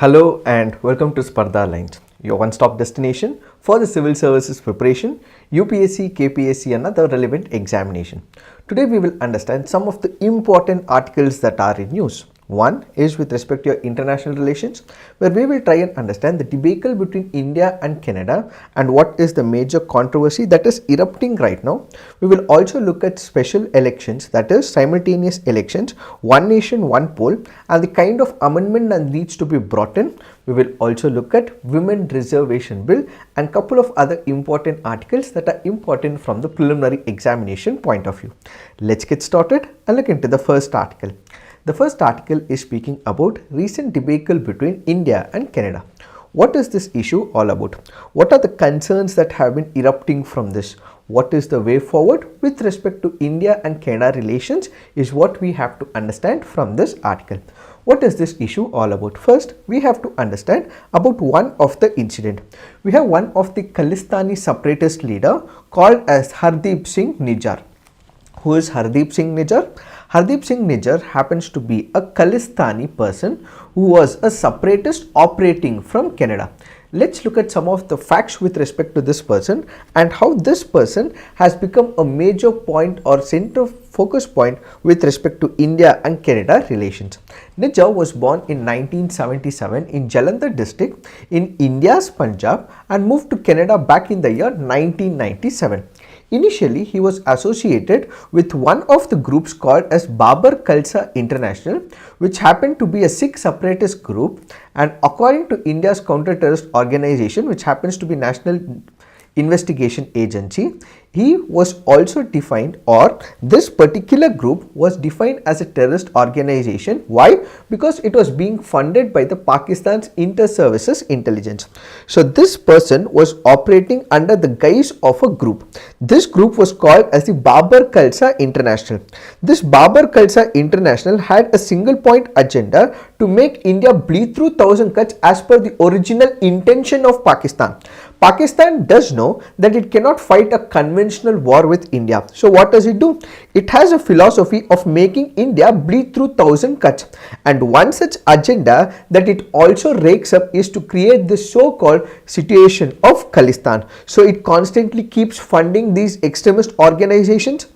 Hello and welcome to Spardha Lines, your one-stop destination for the civil services preparation, UPSC, KPSC and other relevant examination. Today we will understand some of the important articles that are in news. One is with respect to your international relations, where we will try and understand the debacle between India and Canada and what is the major controversy that is erupting right now. We will also look at special elections, that is simultaneous elections, one nation, one poll, and the kind of amendment that needs to be brought in. We will also look at women reservation bill and couple of other important articles that are important from the preliminary examination point of view. Let's get started and look into the first article. The first article is speaking about recent debacle between India and Canada. What is this issue all about? What are the concerns that have been erupting from this? What is the way forward with respect to India and Canada relations is what we have to understand from this article. What is this issue all about? First, we have to understand about one of the incident. We have one of the Khalistani separatist leader called as Hardeep Singh Nijjar. Who is Hardeep Singh Nijjar? Hardeep Singh Nijjar happens to be a Khalistani person who was a separatist operating from Canada. Let's look at some of the facts with respect to this person and how this person has become a major point or center focus point with respect to India and Canada relations. Nijjar was born in 1977 in Jalandhar district in India's Punjab and moved to Canada back in the year 1997. Initially, he was associated with one of the groups called as Babar Khalsa International, which happened to be a Sikh separatist group, and according to India's counter-terrorist organization, which happens to be National Investigation Agency, he was also defined, or this particular group was defined as a terrorist organization. Why? Because it was being funded by the Pakistan's inter-services intelligence. So this person was operating under the guise of a group. This group was called as the Babar Khalsa International. This Babar Khalsa International had a single point agenda to make India bleed through 1,000 cuts as per the original intention of Pakistan. Pakistan does know that it cannot fight a conventional war with India. So what does it do? It has a philosophy of making India bleed through 1,000 cuts. And one such agenda that it also rakes up is to create this so-called situation of Khalistan. So it constantly keeps funding these extremist organizations.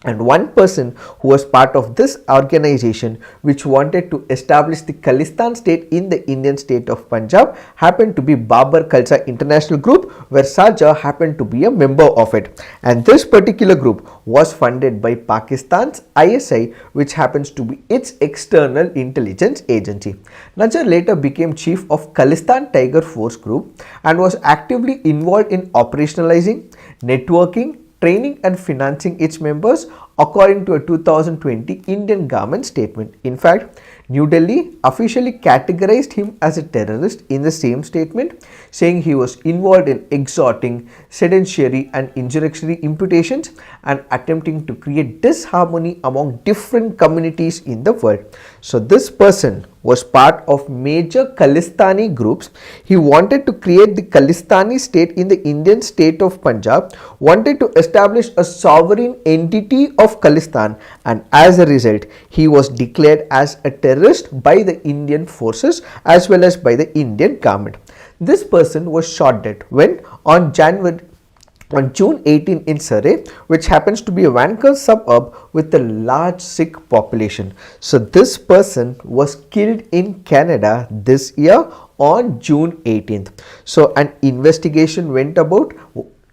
And one person who was part of this organization which wanted to establish the Khalistan state in the Indian state of Punjab happened to be Babar Khalsa International Group, where Sharjah happened to be a member of it. And this particular group was funded by Pakistan's ISI, which happens to be its external intelligence agency. Nijjar later became chief of Khalistan Tiger Force Group and was actively involved in operationalizing, networking, training and financing its members according to a 2020 Indian government statement. In fact, New Delhi officially categorized him as a terrorist in the same statement, saying he was involved in extorting, seditious and insurrectionary imputations and attempting to create disharmony among different communities in the world. So this person was part of major Khalistani groups. He wanted to create the Khalistani state in the Indian state of Punjab, wanted to establish a sovereign entity of Khalistan, and as a result, he was declared as a terrorist by the Indian forces as well as by the Indian government. This person was shot dead when on June 18 in Surrey, which happens to be a Vancouver suburb with a large Sikh population. So this person was killed in Canada this year on June 18th. So an investigation went about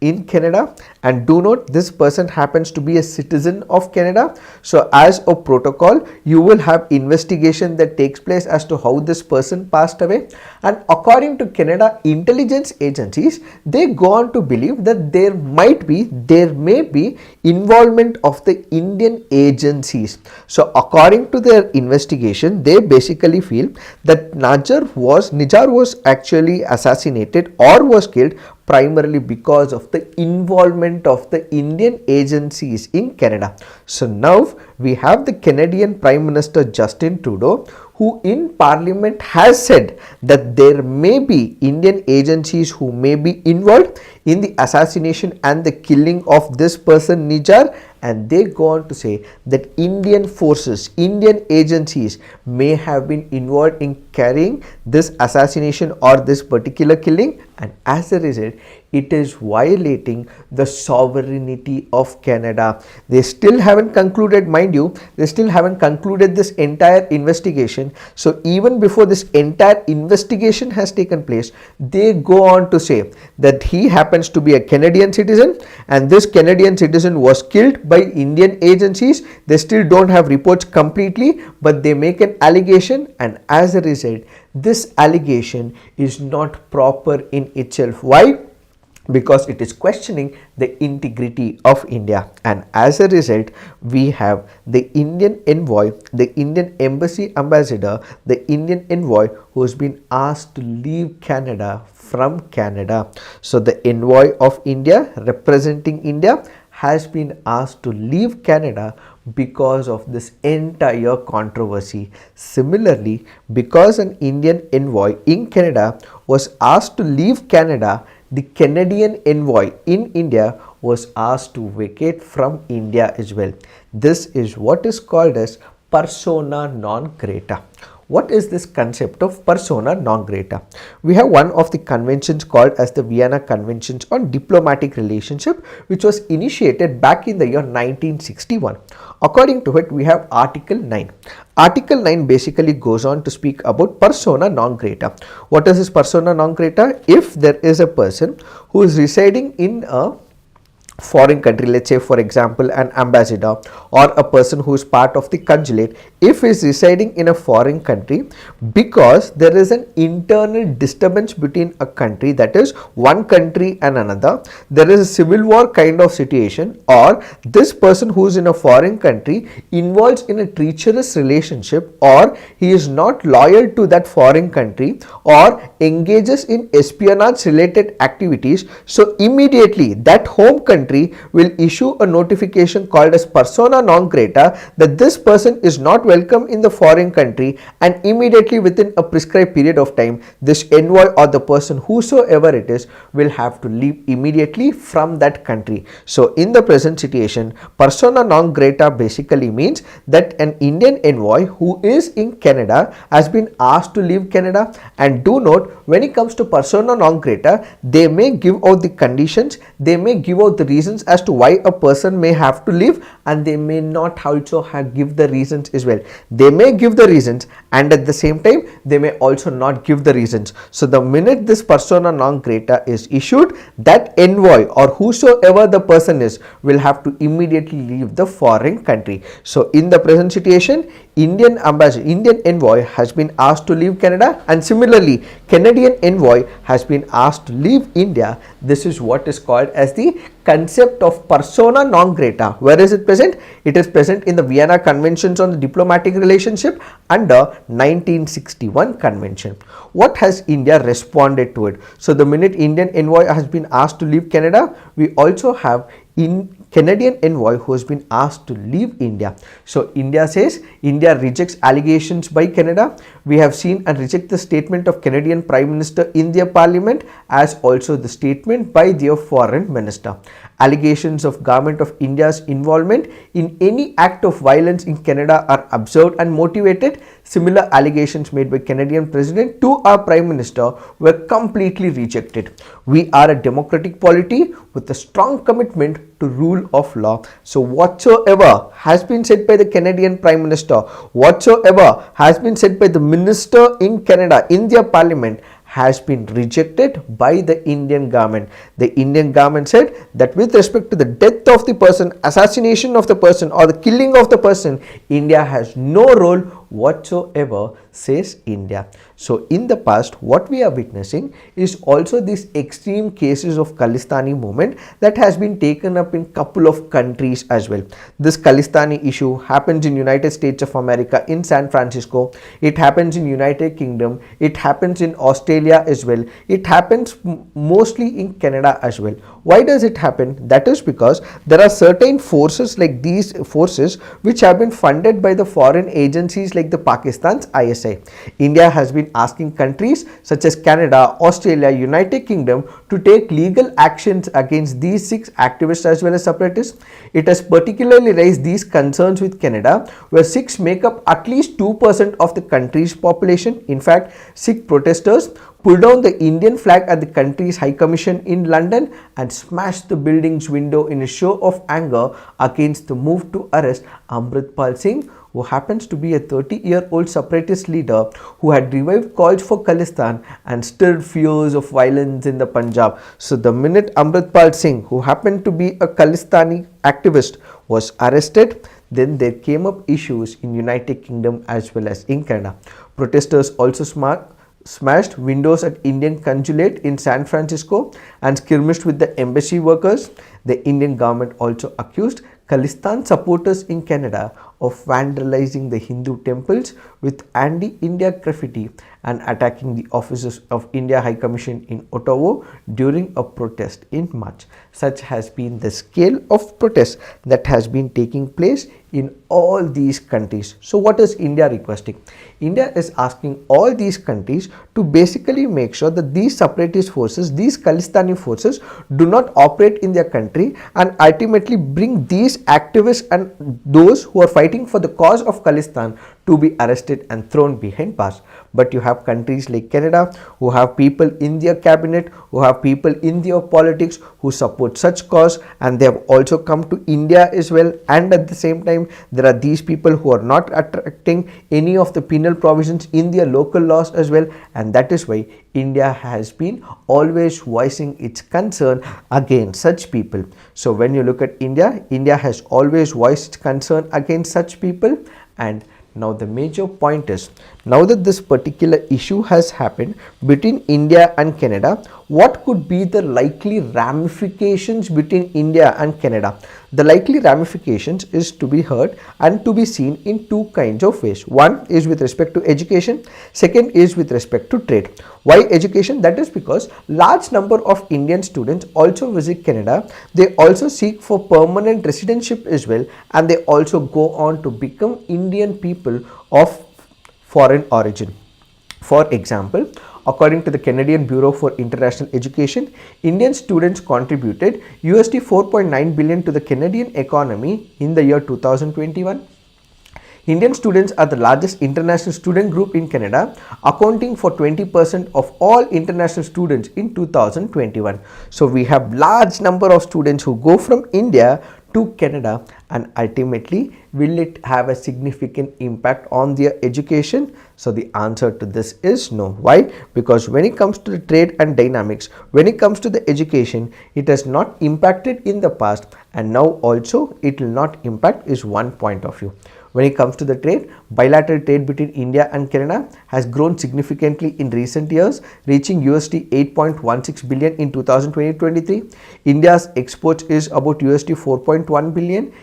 in Canada, and do note this person happens to be a citizen of Canada. So as a protocol, you will have investigation that takes place as to how this person passed away, and according to Canada intelligence agencies, they go on to believe that there may be involvement of the Indian agencies. So according to their investigation, they basically feel that Nijjar was actually assassinated or was killed primarily because of the involvement of the Indian agencies in Canada. So now we have the Canadian Prime Minister Justin Trudeau, who in Parliament has said that there may be Indian agencies who may be involved in the assassination and the killing of this person Nijar, and they go on to say that Indian forces, Indian agencies may have been involved in carrying this assassination or this particular killing, and as a result it is violating the sovereignty of Canada. They still haven't concluded, mind you, they still haven't concluded this entire investigation. So even before this entire investigation has taken place, they go on to say that he happens to be a Canadian citizen and this Canadian citizen was killed by Indian agencies. They still don't have reports completely, but they make an allegation, and as a result this allegation is not proper in itself. Why? Because it is questioning the integrity of India, and as a result we have the Indian envoy, the Indian embassy ambassador, the Indian envoy who has been asked to leave Canada from Canada. So the envoy of India representing India has been asked to leave Canada because of this entire controversy. Similarly, because an Indian envoy in Canada was asked to leave Canada, the Canadian envoy in India was asked to vacate from India as well. This is what is called as persona non grata. What is this concept of persona non grata? We have one of the conventions called as the Vienna Conventions on Diplomatic Relationship, which was initiated back in the year 1961. According to it, we have Article 9. Article 9 basically goes on to speak about persona non grata. What is this persona non grata? If there is a person who is residing in a foreign country, let's say for example an ambassador or a person who is part of the consulate, if he is residing in a foreign country because there is an internal disturbance between a country, that is one country and another, there is a civil war kind of situation, or this person who is in a foreign country involves in a treacherous relationship, or he is not loyal to that foreign country or engages in espionage related activities, so immediately that home country will issue a notification called as persona non grata that this person is not welcome in the foreign country, and immediately within a prescribed period of time this envoy or the person whosoever it is will have to leave immediately from that country. So in the present situation, persona non grata basically means that an Indian envoy who is in Canada has been asked to leave Canada, and do note, when it comes to persona non grata, they may give out the conditions, they may give out the reasons as to why a person may have to leave, and they may not also give the reasons as well. They may give the reasons and at the same time they may also not give the reasons. So the minute this persona non grata is issued, that envoy or whosoever the person is will have to immediately leave the foreign country. So in the present situation, Indian ambassador, Indian envoy has been asked to leave Canada, and similarly Canadian envoy has been asked to leave India. This is what is called as the concept of persona non grata. Where is it present? It is present in the Vienna Conventions on the Diplomatic Relationship under 1961 Convention. What has India responded to it? So the minute Indian envoy has been asked to leave Canada, we also have in Canadian envoy who has been asked to leave India. So India says, India rejects allegations by Canada. We have seen and reject the statement of Canadian Prime Minister in their Parliament, as also the statement by their Foreign Minister. Allegations of Government of India's involvement in any act of violence in Canada are observed and motivated. Similar allegations made by Canadian President to our Prime Minister were completely rejected. We are a democratic polity with a strong commitment to rule of law. So whatsoever has been said by the Canadian Prime Minister, whatsoever has been said by the Minister in Canada in their Parliament has been rejected by the Indian government. The Indian government said that with respect to the death of the person, assassination of the person or the killing of the person, India has no role whatsoever, says India. So in the past, what we are witnessing is also these extreme cases of Khalistani movement that has been taken up in couple of countries as well. This Khalistani issue happens in United States of America in San Francisco. It happens in United Kingdom. It happens in Australia as well. It happens mostly in Canada as well. Why does it happen? That is because there are certain forces like these forces which have been funded by the foreign agencies like the Pakistan's ISI. India has been asking countries such as Canada, Australia, United Kingdom to take legal actions against these 6 activists as well as separatists. It has particularly raised these concerns with Canada, where Sikhs make up at least 2% of the country's population. In fact, Sikh protesters pulled down the Indian flag at the country's High Commission in London and smashed the building's window in a show of anger against the move to arrest Amritpal Singh, who happens to be a 30-year-old separatist leader who had revived calls for Khalistan and stirred fears of violence in the Punjab. So the minute Amritpal Singh, who happened to be a Khalistani activist, was arrested, then there came up issues in United Kingdom as well as in Canada. Protesters also smashed windows at Indian consulate in San Francisco and skirmished with the embassy workers. The Indian government also accused Khalistan supporters in Canada of vandalizing the Hindu temples with anti-India graffiti and attacking the offices of India High Commission in Ottawa during a protest in March. Such has been the scale of protest that has been taking place in all these countries. So what is India requesting? India is asking all these countries to basically make sure that these separatist forces, these Khalistani forces, do not operate in their country and ultimately bring these activists and those who are fighting for the cause of Khalistan to be arrested and thrown behind bars. But you have countries like Canada who have people in their cabinet, who have people in their politics who support such cause, and they have also come to India as well, and at the same time there are these people who are not attracting any of the penal provisions in their local laws as well, and that is why India has been always voicing its concern against such people. So when you look at India, India has always voiced concern against such people. And now the major point is, now that this particular issue has happened between India and Canada, what could be the likely ramifications between India and Canada? The likely ramifications is to be heard and to be seen in two kinds of ways. One is with respect to education, second is with respect to trade. Why education? That is because large number of Indian students also visit Canada. They also seek for permanent residency as well, and they also go on to become Indian people of foreign origin. For example, according to the Canadian Bureau for International Education, Indian students contributed USD 4.9 billion to the Canadian economy in the year 2021. Indian students are the largest international student group in Canada, accounting for 20% of all international students in 2021. So we have large number of students who go from India to Canada, and ultimately will it have a significant impact on their education? So the answer to this is no. Why? Because when it comes to the trade and dynamics, when it comes to the education, it has not impacted in the past, and now also it will not impact is one point of view. When it comes to the trade, bilateral trade between India and Canada has grown significantly in recent years, reaching USD 8.16 billion in 2020-23. India's exports is about USD 4.1 billion.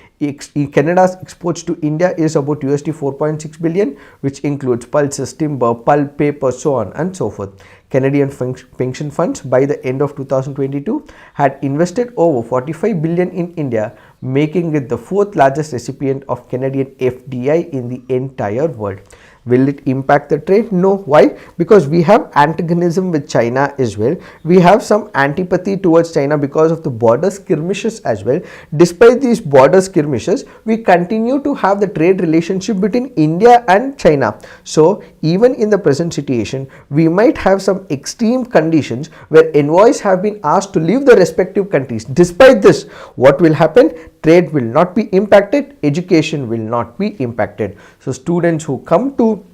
Canada's exports to India is about USD 4.6 billion, which includes pulses, timber, pulp, paper, so on and so forth. Canadian pension funds by the end of 2022 had invested over 45 billion in India, making it the fourth largest recipient of Canadian FDI in the entire world. Will it impact the trade? No. Why? Because we have antagonism with China as well. We have some antipathy towards China because of the border skirmishes as well. Despite these border skirmishes, we continue to have the trade relationship between India and China. So even in the present situation, we might have some extreme conditions where envoys have been asked to leave the respective countries. Despite this, what will happen? Trade will not be impacted, education will not be impacted. So students who come to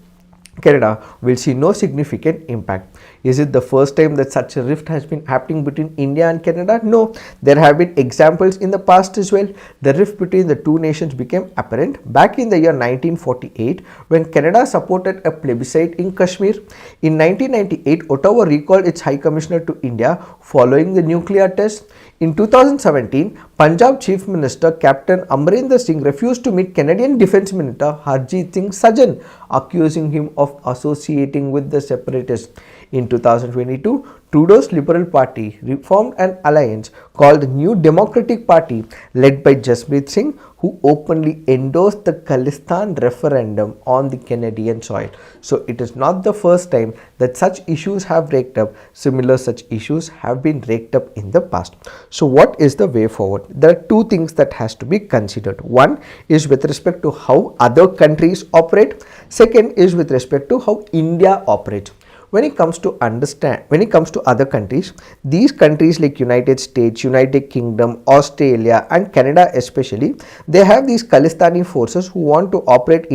Canada will see no significant impact. Is it the first time that such a rift has been happening between India and Canada? No. There have been examples in the past as well. The rift between the two nations became apparent back in the year 1948 when Canada supported a plebiscite in Kashmir. In 1998, Ottawa recalled its High Commissioner to India following the nuclear test. In 2017, Punjab Chief Minister Captain Amarinder Singh refused to meet Canadian Defence Minister Harjit Singh Sajjan, accusing him of associating with the separatists. In 2022, Trudeau's Liberal Party reformed an alliance called the New Democratic Party led by Jaspreet Singh, who openly endorsed the Khalistan referendum on the Canadian soil. So it is not the first time that such issues have raked up. Similar such issues have been raked up in the past. So what is the way forward? There are two things that has to be considered. One is with respect to how other countries operate. Second is with respect to how India operates. When it comes to other countries, these countries like United States, United Kingdom, Australia and Canada especially, they have these Khalistani forces who want to operate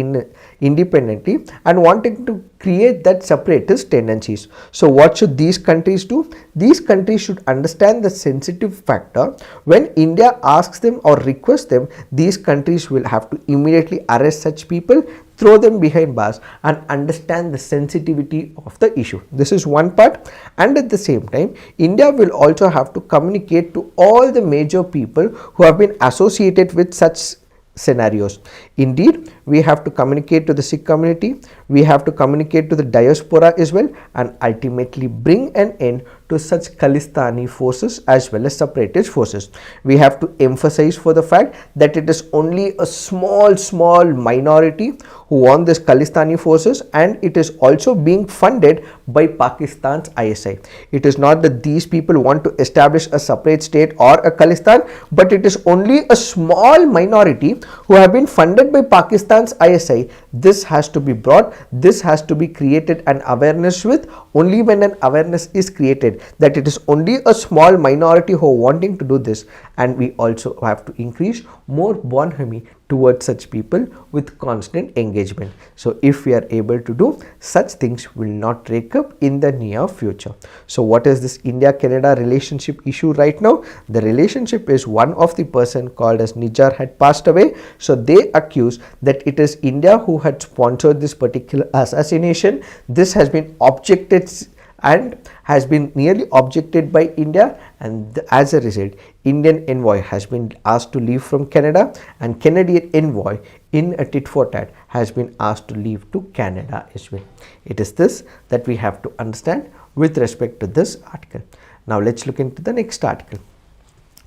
independently and wanting to create that separatist tendencies. So what should these countries do? These countries should understand the sensitive factor. When India asks them or requests them, these countries will have to immediately arrest such people, throw them behind bars and understand the sensitivity of the issue. This is one part, and at the same time India will also have to communicate to all the major people who have been associated with such scenarios. Indeed, we have to communicate to the Sikh community, we have to communicate to the diaspora as well, and ultimately bring an end to such Khalistani forces as well as separatist forces. We have to emphasize for the fact that it is only a small minority who want this Khalistani forces, and it is also being funded by Pakistan's ISI. It is not that these people want to establish a separate state or a Khalistan, but it is only a small minority who have been funded by Pakistan's ISI. This has to be brought, this has to be created an awareness with. Only when an awareness is created that it is only a small minority who are wanting to do this, and we also have to increase more bonhomie towards such people with constant engagement. So if we are able to do, such things will not rake up in the near future. So what is this India-Canada relationship issue right now? The relationship is one of the person called as Nijar had passed away. So they accuse that it is India who had sponsored this particular assassination. This has been objected and has been nearly objected by India, and as a result Indian envoy has been asked to leave from Canada, and Canadian envoy in a tit for tat has been asked to leave to Canada as well. It is this that we have to understand with respect to this article. Now let's look into the next article.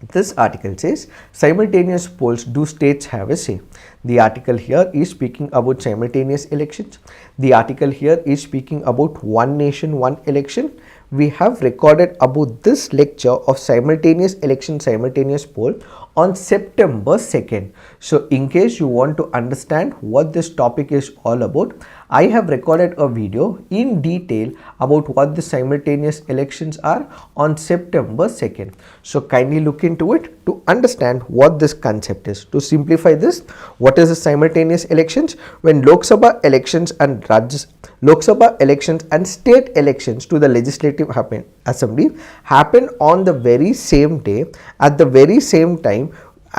This article says simultaneous polls, do states have a say? The article here is speaking about simultaneous elections. The article here is speaking about one nation, one election. We have recorded about this lecture of simultaneous election, simultaneous poll on September 2nd. So in case you want to understand what this topic is all about, I have recorded a video in detail about what the simultaneous elections are on September 2nd. So kindly look into it to understand what this concept is. To simplify this, what is the simultaneous elections? When Lok Sabha elections and state elections to the legislative assembly happen on the very same day at the very same time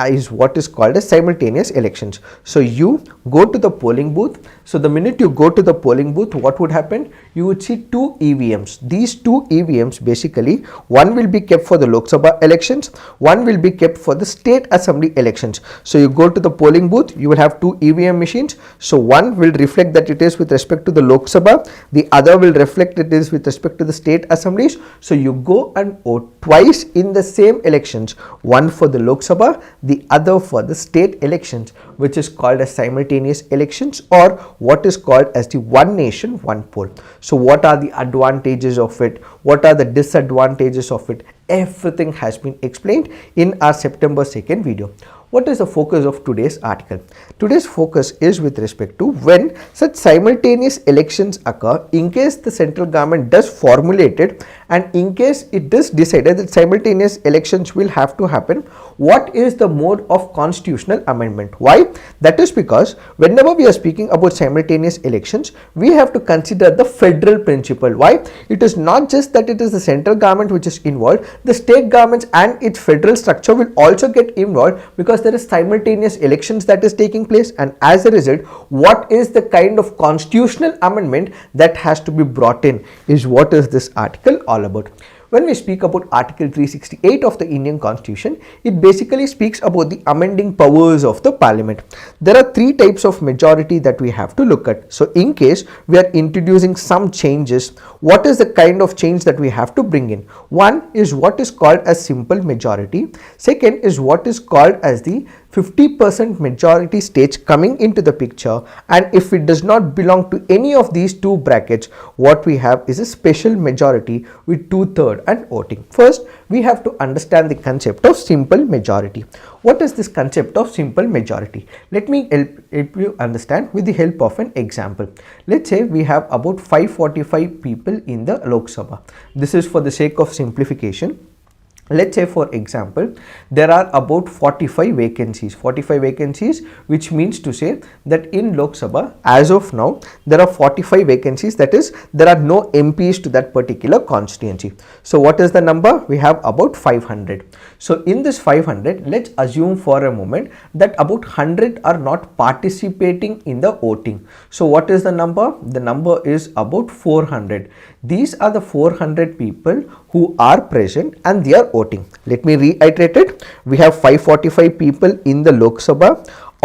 is what is called as simultaneous elections. So you go to the polling booth. So the minute you go to the polling booth, what would happen? You would see two EVMs. These two EVMs basically, one will be kept for the Lok Sabha elections, one will be kept for the state assembly elections. So you go to the polling booth, you will have two EVM machines. So one will reflect that it is with respect to the Lok Sabha, the other will reflect it is with respect to the state assemblies. So you go and vote twice in the same elections, one for the Lok Sabha, the other for the state elections, which is called as simultaneous elections, or what is called as the one nation, one poll. So what are the advantages of it? What are the disadvantages of it? Everything has been explained in our September 2nd video. What is the focus of today's article? Today's focus is with respect to when such simultaneous elections occur, in case the central government does formulate it and in case it does decided that simultaneous elections will have to happen, what is the mode of constitutional amendment? Why? That is because whenever we are speaking about simultaneous elections, we have to consider the federal principle. Why? It is not just that it is the central government which is involved, the state governments and its federal structure will also get involved because there is simultaneous elections that is taking place, and as a result, what is the kind of constitutional amendment that has to be brought in is what is this article all about. When we speak about Article 368 of the Indian Constitution, it basically speaks about the amending powers of the Parliament. There are three types of majority that we have to look at. So in case we are introducing some changes, what is the kind of change that we have to bring in? One is what is called as simple majority. Second is what is called as the 50% majority stage coming into the picture, and if it does not belong to any of these two brackets, what we have is a special majority with 2/3 and voting. First, we have to understand the concept of simple majority. What is this concept of simple majority? Let me help you understand with the help of an example. Let's say we have about 545 people in the Lok Sabha. This is for the sake of simplification. Let's say for example, there are about 45 vacancies, which means to say that in Lok Sabha, as of now, there are 45 vacancies, that is, there are no MPs to that particular constituency. So what is the number? We have about 500. So in this 500, let's assume for a moment that about 100 are not participating in the voting. So what is the number? The number is about 400. These are the 400 people who are present and they are voting. Let me reiterate it. We have 545 people in the Lok Sabha.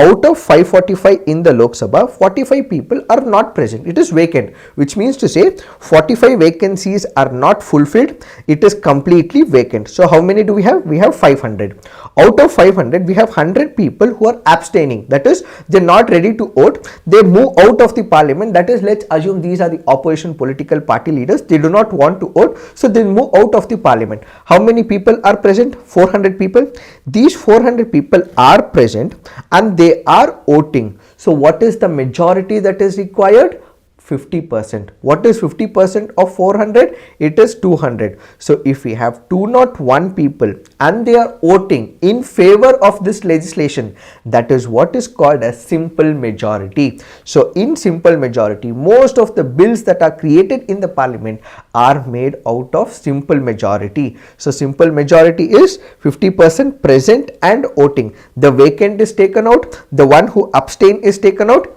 Out of 545 in the Lok Sabha, 45 people are not present. It is vacant, which means to say 45 vacancies are not fulfilled. It is completely vacant. So how many do we have? We have 500. Out of 500, we have 100 people who are abstaining. That is, they are not ready to vote. They move out of the parliament. That is, let's assume these are the opposition political party leaders. They do not want to vote. So they move out of the parliament. How many people are present? 400 people. These 400 people are present and they are voting. So what is the majority that is required? 50%. What is 50% of 400? It is 200. So if we have 201 people and they are voting in favor of this legislation, that is what is called as simple majority. So in simple majority, most of the bills that are created in the parliament are made out of simple majority. So simple majority is 50% present and voting. The vacant is taken out. The one who abstain is taken out.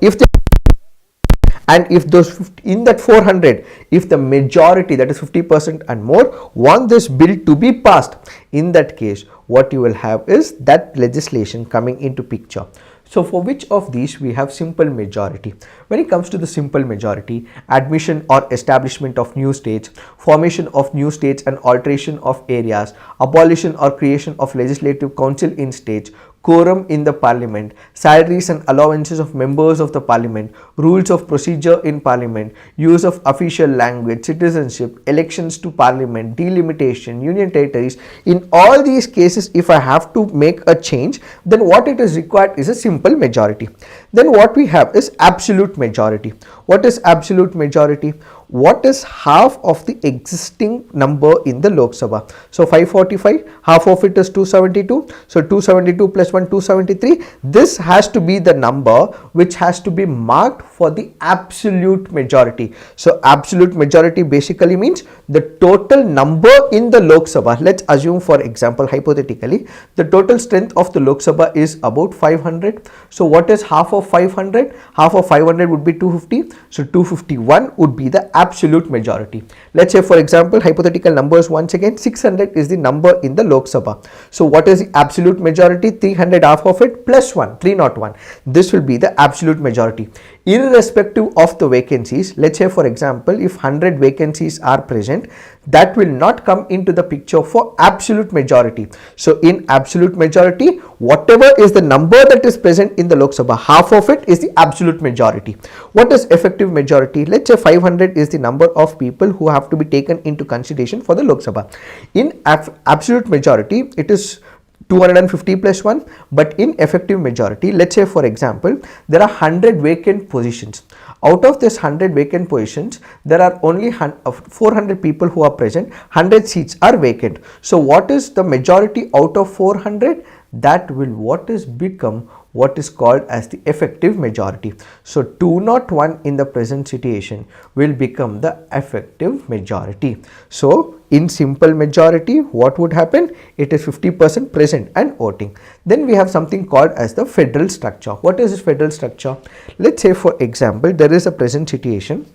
And if those 50, in that 400, if the majority, that is 50% and more, want this bill to be passed, in that case, what you will have is that legislation coming into picture. So for which of these we have simple majority? When it comes to the simple majority, admission or establishment of new states, formation of new states and alteration of areas, abolition or creation of legislative council in states, quorum in the parliament, salaries and allowances of members of the parliament, rules of procedure in parliament, use of official language, citizenship, elections to parliament, delimitation, union territories. In all these cases, if I have to make a change, then what it is required is a simple majority. Then what we have is absolute majority. What is absolute majority? What is half of the existing number in the Lok Sabha? So 545, half of it is 272. So 272 plus 1, 273. This has to be the number which has to be marked for the absolute majority. So absolute majority basically means the total number in the Lok Sabha. Let's assume, for example, hypothetically, the total strength of the Lok Sabha is about 500. So what is half of 500? Half of 500 would be 250. So 251 would be the absolute majority. Let's say, for example, hypothetical numbers once again, 600 is the number in the Lok Sabha. So what is the absolute majority? 300, half of it, plus 1, 301. This will be the absolute majority. Irrespective of the vacancies, let's say, for example, if 100 vacancies are present, that will not come into the picture for absolute majority. So in absolute majority, whatever is the number that is present in the Lok Sabha, half of it is the absolute majority. What is effective majority? Let's say 500 is the number of people who have to be taken into consideration for the Lok Sabha. In absolute majority, it is 250 plus 1, but in effective majority, let's say, for example, there are 100 vacant positions. Out of this 100 vacant positions, there are only 400 people who are present, 100 seats are vacant. So what is the majority out of 400? That will become what is called as the effective majority. So 201 in the present situation will become the effective majority. So in simple majority, what would happen? It is 50% present and voting. Then we have something called as the federal structure. What is this federal structure? Let's say, for example, there is a present situation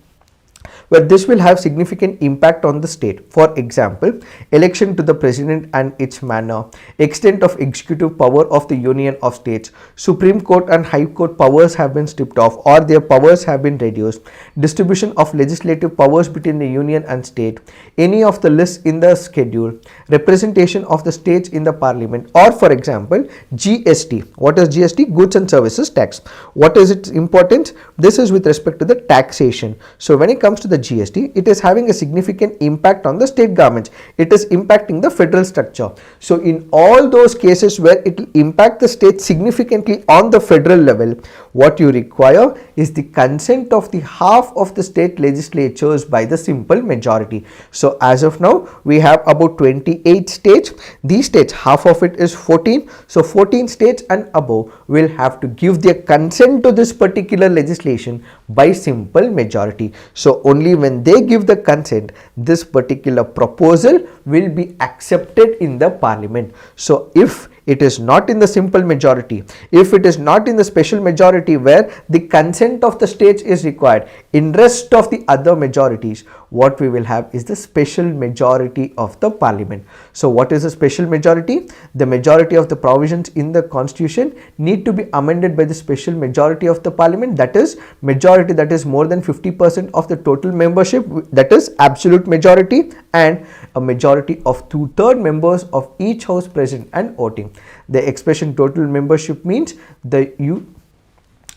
where this will have significant impact on the state. For example, election to the president and its manner, extent of executive power of the Union of States, Supreme Court and High Court powers have been stripped off or their powers have been reduced, distribution of legislative powers between the Union and State, any of the lists in the schedule, representation of the states in the parliament, or for example, GST. What is GST? Goods and Services Tax. What is its importance? This is with respect to the taxation. So when it comes to the GST, it is having a significant impact on the state governments. It is impacting the federal structure. So in all those cases where it will impact the state significantly on the federal level, what you require is the consent of the half of the state legislatures by the simple majority. So as of now, we have about 28 states. These states, half of it is 14. So 14 states and above will have to give their consent to this particular legislation by simple majority. So only when they give the consent, this particular proposal will be accepted in the parliament. So if it is not in the simple majority, if it is not in the special majority where the consent of the states is required, in rest of the other majorities, what we will have is the special majority of the parliament. So what is a special majority? The majority of the provisions in the constitution need to be amended by the special majority of the parliament, that is majority that is more than 50% of the total membership, that is absolute majority, and a majority of 2/3 members of each house present and voting. The expression total membership means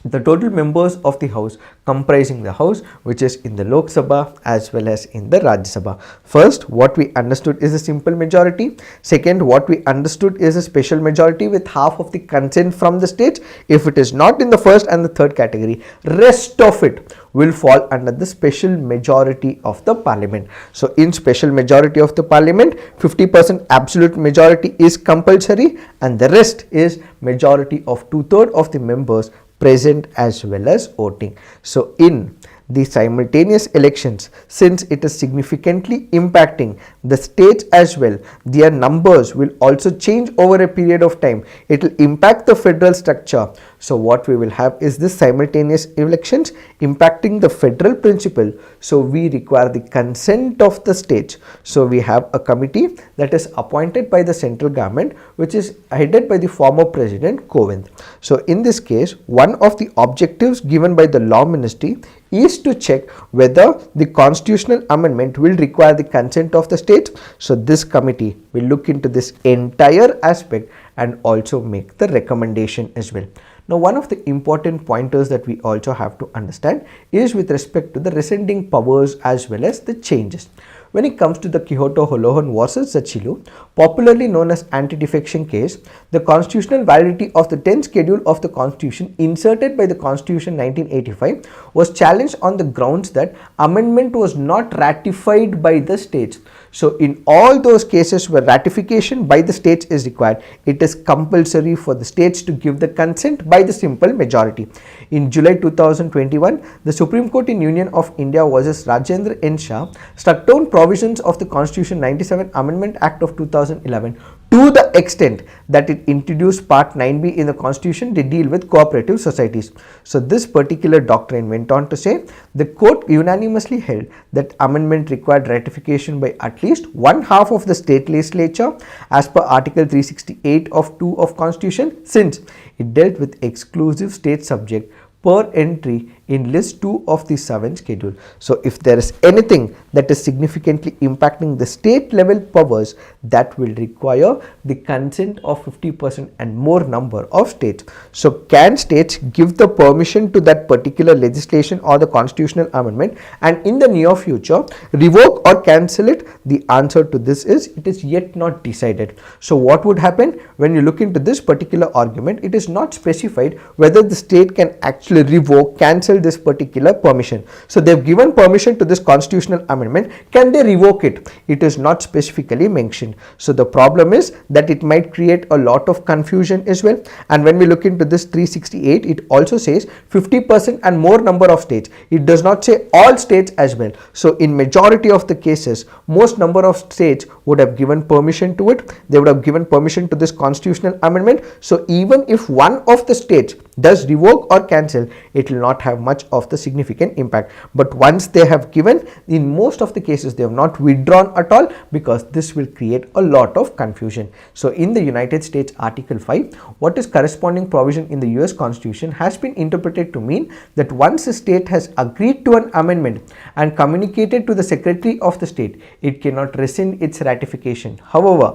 the total members of the house comprising the house which is in the Lok Sabha as well as in the Rajya Sabha. First, what we understood is a simple majority. Second, what we understood is a special majority with half of the consent from the states. If it is not in the first and the third category, rest of it will fall under the special majority of the parliament. So in special majority of the parliament, 50% absolute majority is compulsory and the rest is majority of 2/3 of the members present as well as voting. So in the simultaneous elections, since it is significantly impacting the states as well, their numbers will also change over a period of time. It will impact the federal structure. So what we will have is this simultaneous elections impacting the federal principle. So we require the consent of the states. So we have a committee that is appointed by the central government, which is headed by the former president Kovind. So in this case, one of the objectives given by the law ministry is to check whether the constitutional amendment will require the consent of the states. So this committee will look into this entire aspect and also make the recommendation as well. Now, one of the important pointers that we also have to understand is with respect to the rescinding powers as well as the changes. When it comes to the Kyoto-Holohan versus Zachilu, popularly known as anti-defection case, the constitutional validity of the 10th schedule of the constitution inserted by the constitution 1985 was challenged on the grounds that amendment was not ratified by the states. So in all those cases where ratification by the states is required, it is compulsory for the states to give the consent by the simple majority. In July 2021, the Supreme Court in Union of India versus Rajendra N. Shah struck down provisions of the Constitution 97 Amendment Act of 2011 to the extent that it introduced Part 9b in the Constitution to deal with cooperative societies. So this particular doctrine went on to say the court unanimously held that amendment required ratification by at least 1/2 of the state legislature as per Article 368 of 2 of Constitution, since it dealt with exclusive state subject per entry in list 2 of the 7th schedule. So if there is anything that is significantly impacting the state level powers, that will require the consent of 50% and more number of states. So can states give the permission to that particular legislation or the constitutional amendment and in the near future revoke or cancel it? The answer to this is it is yet not decided. So what would happen when you look into this particular argument? It is not specified whether the state can actually revoke, cancel this particular permission. So they have given permission to this constitutional amendment. Can they revoke it? It is not specifically mentioned. So the problem is that it might create a lot of confusion as well. And when we look into this 368, it also says 50% and more number of states. It does not say all states as well. So in majority of the cases, most number of states would have given permission to it. They would have given permission to this constitutional amendment. So even if one of the states does revoke or cancel, it will not have much of the significant impact. But once they have given, in most of the cases they have not withdrawn at all, because this will create a lot of confusion. So in the United States, Article 5, what is corresponding provision in the US Constitution has been interpreted to mean that once a state has agreed to an amendment and communicated to the Secretary of the state, it cannot rescind its ratification. However,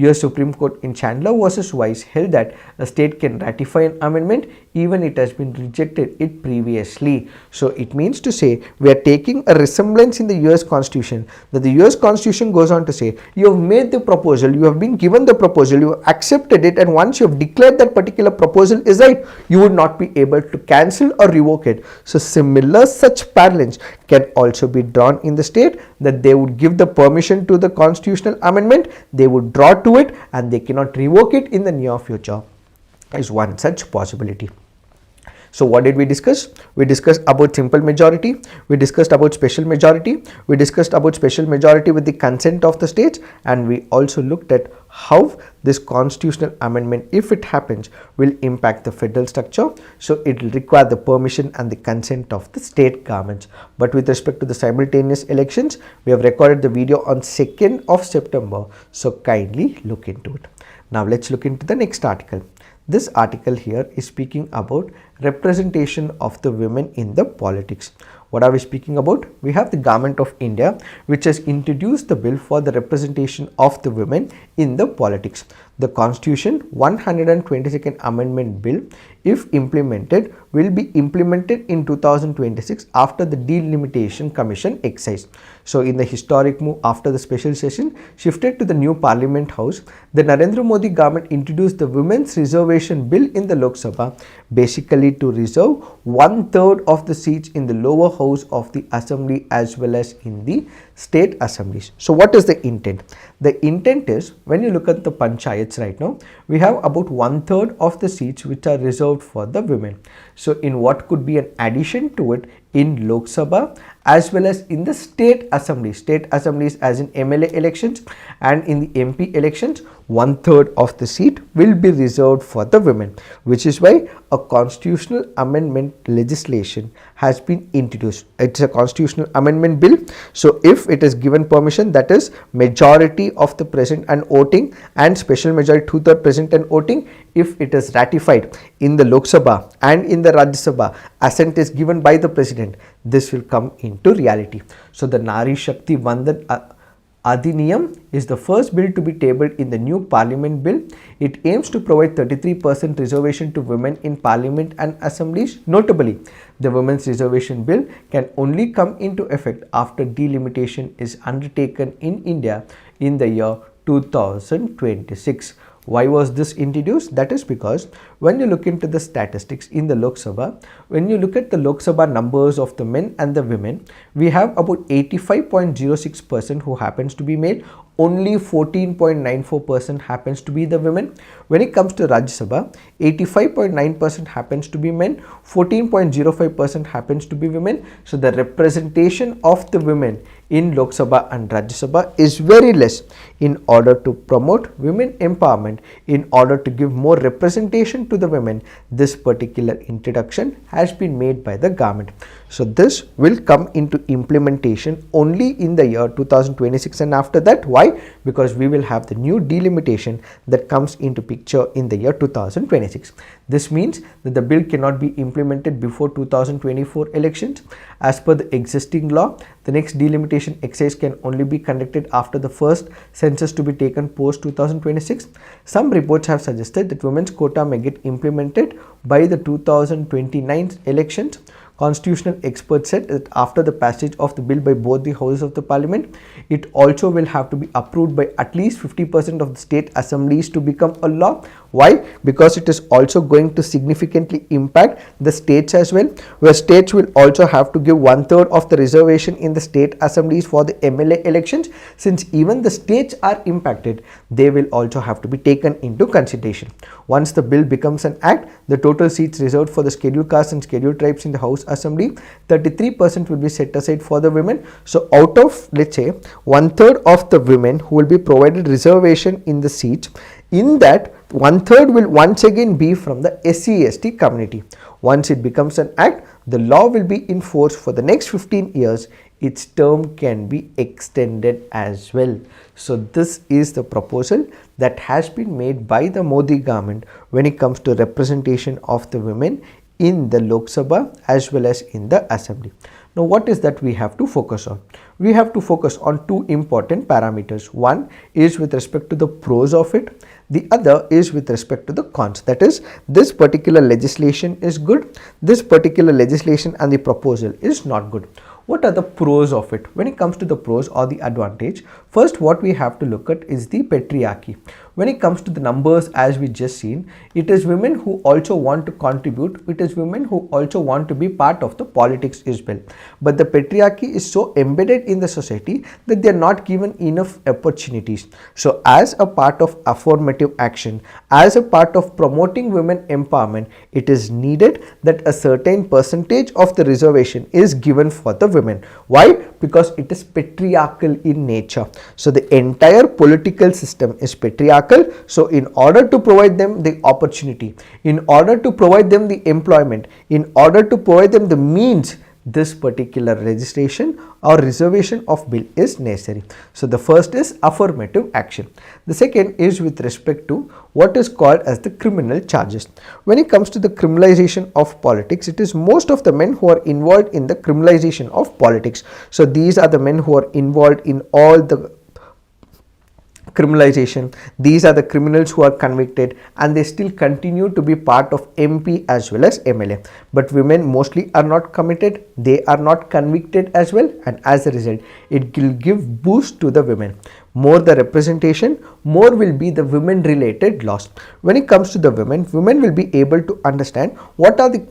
US Supreme Court in Chandler versus Weiss held that a state can ratify an amendment even it has been rejected it previously. So it means to say we are taking a resemblance in the US Constitution, that the US Constitution goes on to say you have made the proposal, you have been given the proposal, you have accepted it, and once you have declared that particular proposal is right, you would not be able to cancel or revoke it. So similar such parallels can also be drawn in the state, that they would give the permission to the constitutional amendment, they would draw to it, and they cannot revoke it in the near future, is one such possibility. So what did we discuss? We discussed about simple majority, we discussed about special majority, we discussed about special majority with the consent of the states, and we also looked at how this constitutional amendment, if it happens, will impact the federal structure. So it will require the permission and the consent of the state governments. But with respect to the simultaneous elections, we have recorded the video on 2nd of September. So kindly look into it. Now let's look into the next article. This article here is speaking about representation of the women in the politics. What are we speaking about? We have the Government of India, which has introduced the bill for the representation of the women in the politics. The Constitution 122nd Amendment Bill, if implemented, will be implemented in 2026 after the Delimitation Commission exercise. So in the historic move after the special session shifted to the new Parliament House, the Narendra Modi government introduced the Women's Reservation Bill in the Lok Sabha, basically to reserve 1/3 of the seats in the lower house of the assembly as well as in the state assemblies. So what is the intent? The intent is, when you look at the panchayats right now, we have about 1/3 of the seats which are reserved for the women. So in what could be an addition to it in Lok Sabha as well as in the state assemblies as in MLA elections and in the MP elections, 1/3 of the seat will be reserved for the women, which is why a constitutional amendment legislation has been introduced. It's a constitutional amendment bill. So if it is given permission, that is majority of the present and voting and special majority 2/3 present and voting, if it is ratified in the Lok Sabha and in the Rajya Sabha, assent is given by the president, this will come into reality. So the Nari Shakti Vandan Adhiniyam is the first bill to be tabled in the new parliament bill. It aims to provide 33% reservation to women in parliament and assemblies. Notably, the women's reservation bill can only come into effect after delimitation is undertaken in India in the year 2026. Why was this introduced? That is because when you look into the statistics in the Lok Sabha, when you look at the Lok Sabha numbers of the men and the women, we have about 85.06% who happens to be male, only 14.94% happens to be the women. When it comes to Rajya Sabha, 85.9% happens to be men, 14.05% happens to be women. So the representation of the women in Lok Sabha and Rajya Sabha is very less. In order to promote women empowerment, in order to give more representation to the women, this particular introduction has been made by the government. So this will come into implementation only in the year 2026 and after that. Why? Because we will have the new delimitation that comes into picture in the year 2026. This means that the bill cannot be implemented before 2024 elections. As per the existing law, the next delimitation exercise can only be conducted after the first census to be taken post 2026. Some reports have suggested that women's quota may get implemented by the 2029 elections. Constitutional experts said that after the passage of the bill by both the houses of the parliament, it also will have to be approved by at least 50% of the state assemblies to become a law. Why? Because it is also going to significantly impact the states as well, where states will also have to give 1/3 of the reservation in the state assemblies for the MLA elections. Since even the states are impacted, they will also have to be taken into consideration. Once the bill becomes an act, the total seats reserved for the scheduled castes and scheduled tribes in the House Assembly, 33% will be set aside for the women. So out of, let's say, 1/3 of the women who will be provided reservation in the seats, in that 1/3 will once again be from the SC/ST community. Once it becomes an act, the law will be in force for the next 15 years, its term can be extended as well. So this is the proposal that has been made by the Modi government when it comes to representation of the women in the Lok Sabha as well as in the Assembly. Now what is that we have to focus on? We have to focus on two important parameters. One is with respect to the pros of it. The other is with respect to the cons. That is, this particular legislation is good, this particular legislation and the proposal is not good. What are the pros of it? When it comes to the pros or the advantage, first what we have to look at is the patriarchy. When it comes to the numbers, as we just seen, it is women who also want to contribute, it is women who also want to be part of the politics as well. But the patriarchy is so embedded in the society that they are not given enough opportunities. So as a part of affirmative action, as a part of promoting women empowerment, it is needed that a certain percentage of the reservation is given for the women. Why? Because it is patriarchal in nature. So the entire political system is patriarchal. So in order to provide them the opportunity, in order to provide them the employment, in order to provide them the means, this particular registration or reservation of bill is necessary. So the first is affirmative action. The second is with respect to what is called as the criminal charges. When it comes to the criminalization of politics, it is most of the men who are involved in the criminalization of politics. So these are the men who are involved in all the criminalization. These are the criminals who are convicted and they still continue to be part of MP as well as MLA. But women mostly are not committed, they are not convicted as well, and as a result it will give boost to the women. More the representation, more will be the women related laws. When it comes to the women will be able to understand what are the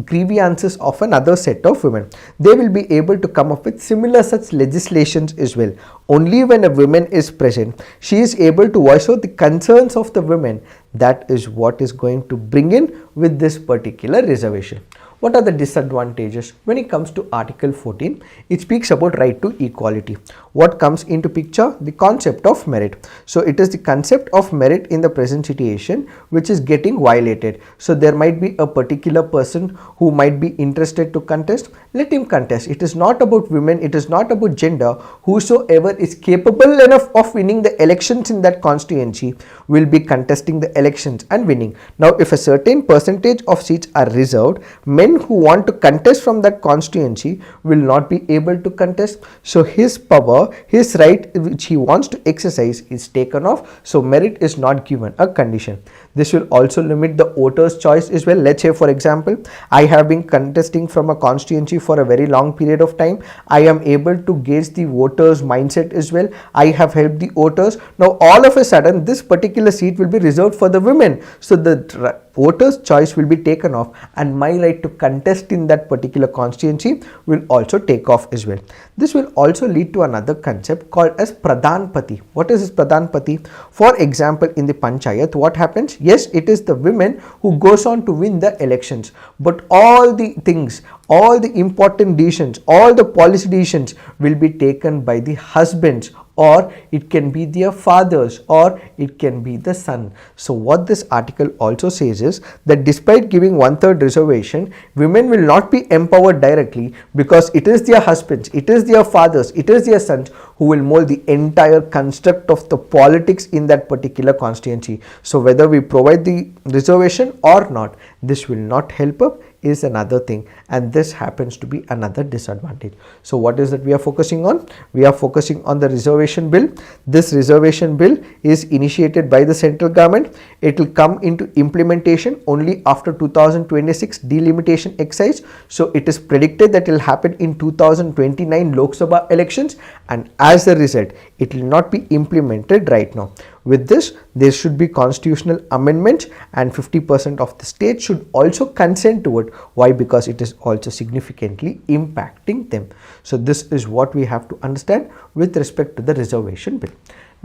grievances of another set of women. They will be able to come up with similar such legislations as well. Only when a woman is present, she is able to voice out the concerns of the women. That is what is going to bring in with this particular reservation. What are the disadvantages? When it comes to Article 14, it speaks about right to equality. What comes into picture? The concept of merit. So it is the concept of merit in the present situation which is getting violated. So there might be a particular person who might be interested to contest. Let him contest. It is not about women, it is not about gender. Whosoever is capable enough of winning the elections in that constituency will be contesting the elections and winning. Now if a certain percentage of seats are reserved, men who want to contest from that constituency will not be able to contest. So his power, his right which he wants to exercise is taken off. So merit is not given a condition. This will also limit the voters' choice as well. Let's say for example, I have been contesting from a constituency for a very long period of time. I am able to gauge the voters' mindset as well. I have helped the voters. Now all of a sudden this particular seat will be reserved for the women. So the voters' choice will be taken off and my right to contest in that particular constituency will also take off as well. This will also lead to another concept called as Pradhanpati. What is this Pradhanpati? For example, in the Panchayat, what happens? Yes, it is the women who goes on to win the elections, but all the things, all the important decisions, all the policy decisions will be taken by the husbands, or it can be their fathers, or it can be the son. So what this article also says is that despite giving 1/3 reservation, women will not be empowered directly because it is their husbands, it is their fathers, it is their sons who will mold the entire construct of the politics in that particular constituency. So whether we provide the reservation or not, this will not help up is another thing, and this happens to be another disadvantage. So what is that we are focusing on? We are focusing on the reservation bill. This reservation bill is initiated by the central government. It will come into implementation only after 2026 delimitation exercise. So it is predicted that it will happen in 2029 Lok Sabha elections, and as a result it will not be implemented right now. With this, there should be constitutional amendments and 50% of the states should also consent to it. Why? Because it is also significantly impacting them. So this is what we have to understand with respect to the reservation bill.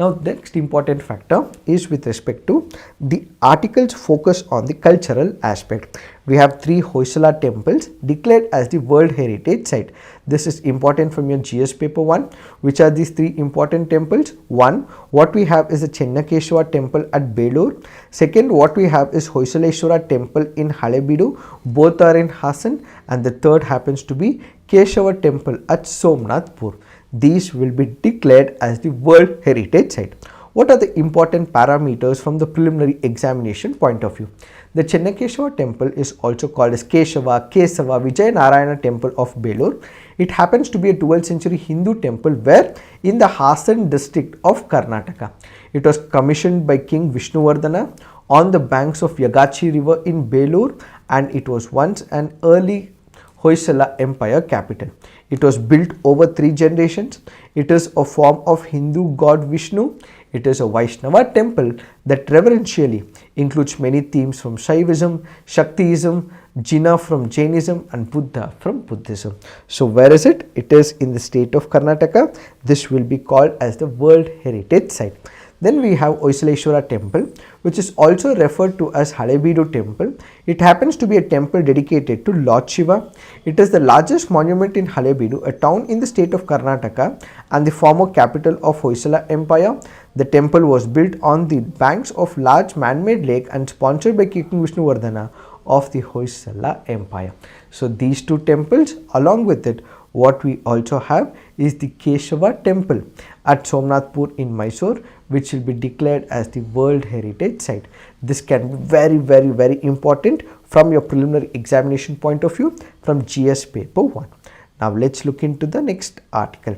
Now, the next important factor is with respect to the articles focus on the cultural aspect. We have 3 Hoysala temples declared as the World Heritage Site. This is important from your GS paper 1. Which are these 3 important temples? One, what we have is the Chennakeshwara temple at Belur. Second, what we have is Hoysaleshwara temple in Halebeedu. Both are in Hassan. And the third happens to be Keshava temple at Somnathpur. These will be declared as the World Heritage Site. What are the important parameters from the preliminary examination point of view? The Chennakeshwara temple is also called as Kesava, Vijayanarayana temple of Belur. It happens to be a 12th century Hindu temple where in the Hassan district of Karnataka. It was commissioned by King Vishnuvardhana on the banks of Yagachi river in Belur, and it was once an early Hoysala Empire capital. It was built over 3 generations. It is a form of Hindu god Vishnu. It is a Vaishnava temple that reverentially includes many themes from Shaivism, Shaktiism, Jina from Jainism, and Buddha from Buddhism. So where is it? It is in the state of Karnataka. This will be called as the World Heritage Site. Then we have Hoysaleshwara temple, which is also referred to as Halebeedu temple. It happens to be a temple dedicated to Lord Shiva. It is the largest monument in Halebeedu, a town in the state of Karnataka and the former capital of Hoysala Empire. The temple was built on the banks of large man-made lake and sponsored by King Vishnuvardhana of the Hoysala Empire. So these 2 temples, along with it, what we also have is the Keshava temple at Somnathpur in Mysore, which will be declared as the World Heritage Site. This can be very important from your preliminary examination point of view from GS paper 1. Now let's look into the next article.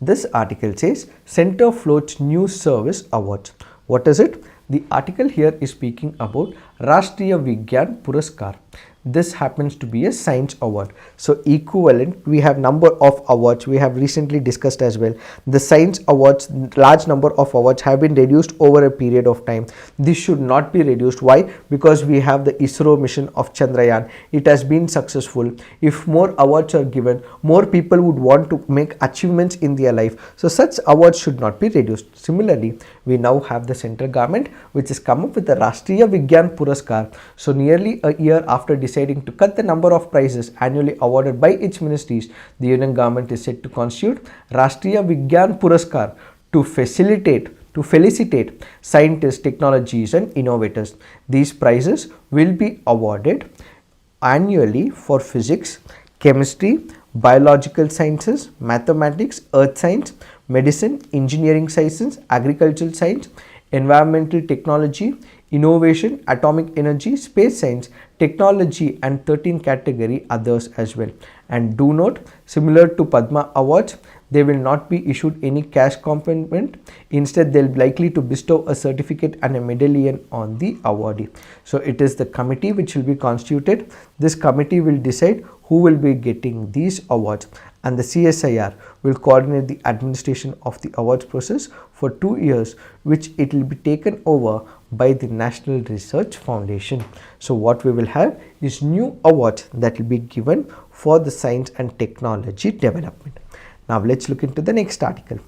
This article says Center floats new service awards. What is it? The article here is speaking about Rashtriya Vigyan Puraskar. This happens to be a science award. So equivalent, we have number of awards we have recently discussed as well. The science awards, large number of awards have been reduced over a period of time. This should not be reduced. Why? Because we have the ISRO mission of Chandrayaan. It has been successful. If more awards are given, more people would want to make achievements in their life. So such awards should not be reduced. Similarly, we now have the central government which has come up with the Rashtriya Vigyan Puraskar. So nearly a year after deciding to cut the number of prizes annually awarded by its ministries, the union government is set to constitute Rashtriya Vigyan Puraskar to felicitate scientists, technologies and innovators. These prizes will be awarded annually for physics, chemistry, biological sciences, mathematics, earth science, medicine, engineering sciences, agricultural science, environmental technology, innovation, atomic energy, space science, technology and 13 category others as well. And do note, similar to Padma Awards, they will not be issued any cash component. Instead, they'll be likely to bestow a certificate and a medallion on the awardee. So it is the committee which will be constituted. This committee will decide who will be getting these awards, and the CSIR will coordinate the administration of the awards process for 2 years, which it will be taken over by the National Research Foundation. So what we will have is new awards that will be given for the science and technology development. Now let's look into the next article.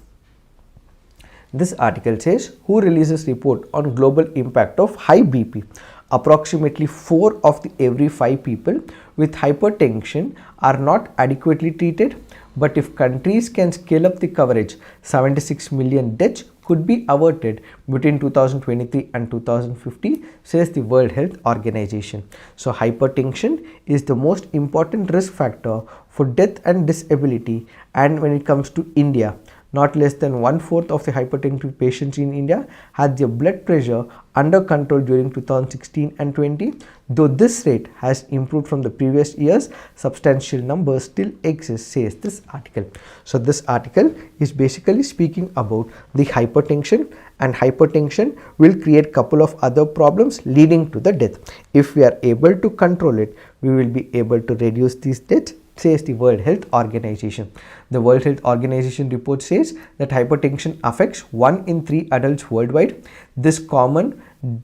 This article says, who releases report on global impact of high BP? Approximately 4 of the every 5 people with hypertension are not adequately treated, but if countries can scale up the coverage, 76 million deaths could be averted between 2023 and 2050, says the World Health Organization. So hypertension is the most important risk factor for death and disability, and when it comes to India, not less than 1/4 of the hypertensive patients in India had their blood pressure under control during 2016 and 20. Though this rate has improved from the previous years, substantial numbers still exist, says this article. So this article is basically speaking about the hypertension, and hypertension will create couple of other problems leading to the death. If we are able to control it, we will be able to reduce these deaths, says the World Health Organization. The World Health Organization report says that hypertension affects 1 in 3 adults worldwide. This common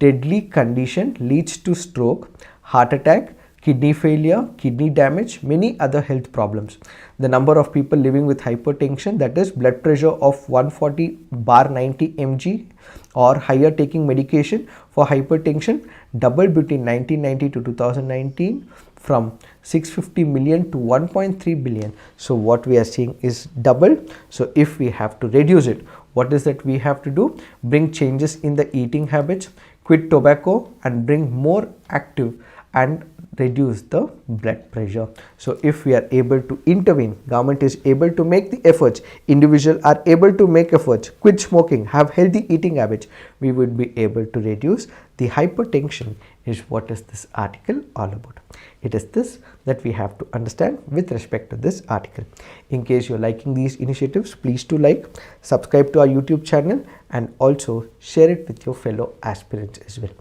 deadly condition leads to stroke, heart attack, kidney failure, kidney damage, many other health problems. The number of people living with hypertension, that is blood pressure of 140/90 mg or higher taking medication for hypertension, doubled between 1990 to 2019 from 650 million to 1.3 billion. So what we are seeing is double. So if we have to reduce it, what is that we have to do? Bring changes in the eating habits, quit tobacco, and bring more active and reduce the blood pressure. So if we are able to intervene, government is able to make the efforts, individuals are able to make efforts, quit smoking, have healthy eating habits, we would be able to reduce the hypertension. Is what is this article all about. It is this that we have to understand with respect to this article. In case you are liking these initiatives, please do like, subscribe to our YouTube channel, and also share it with your fellow aspirants as well.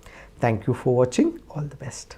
Thank you for watching. All the best.